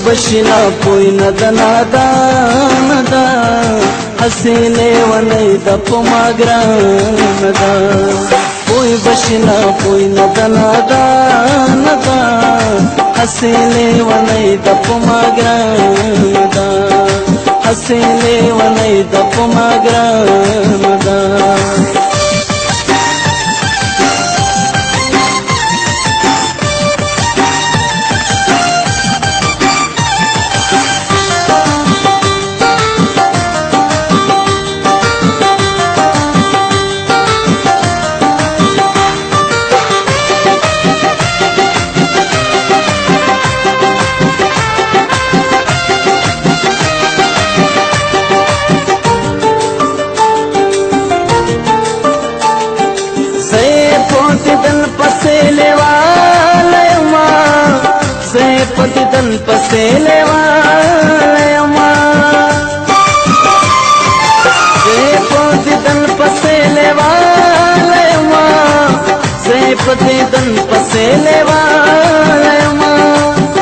بشلا پوی ندا حسیلے ونی د پما ګراندا پوی بشلا پوی ندا حسیلے ونی د پما ګراندا حسیلے ونی د پما ګراندا دل پسیلے والما دل پسیلے والما دل پسیلے والما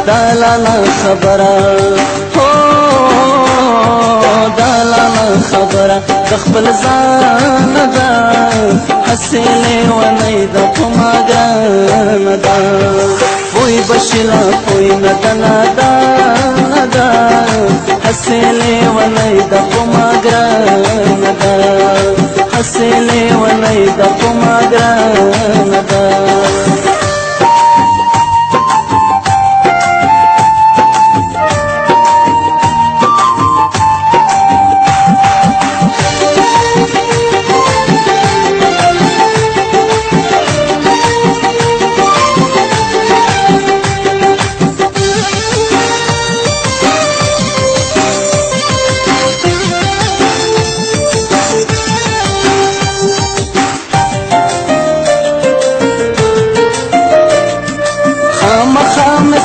دالالا خبرا ہو دالالا خبرا دخبل زاندا حسیلے ونی دا پما گراندا پوی بشلا پوی ندا حسیلے ونی د پما ګراندا حسیلے ونی د پما ګراندا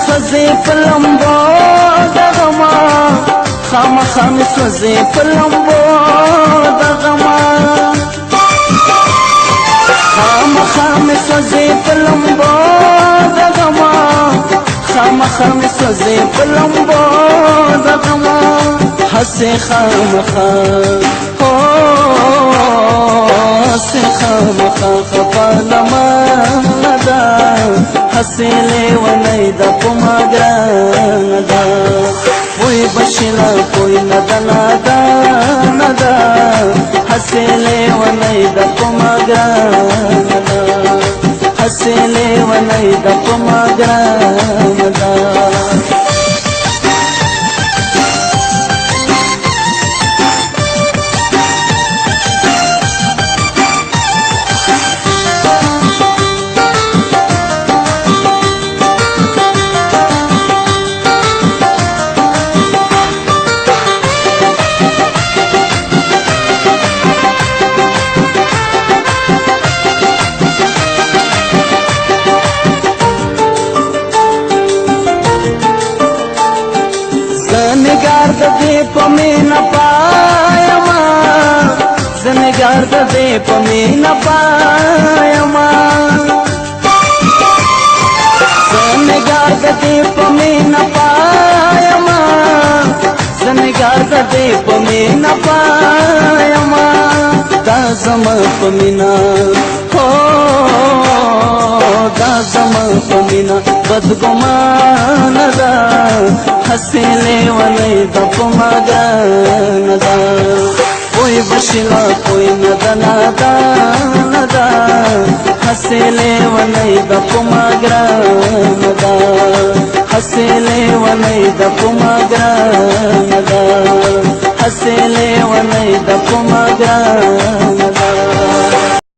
سوزی پلمبو دغما خام سوزی پلمبو دغما خام سوزی پلمبو دغما خام سوزی پلمبو دغما حسی خام ہو حسی خام خپالما ندا حسیلے ونی د پما ګراندا پوی بشلا پوی ندا حسیلے ونی د پما ګراندا حسیلے ونی د پما ګراندا زنگار د دې پمینا پایما زنگار د دې پمینا پایما زنگار د دې پمینا پایما زنگار د دې پمینا پایما دا زما پمینا هو دا زما پمینا بدګمان دا حسیلے ونی د پما ګراندا پوی بشلا پوی ندا حسیلے ونی د پما ګراندا حسیلے ونی د پما ګراندا حسیلے ونی د پما ګراندا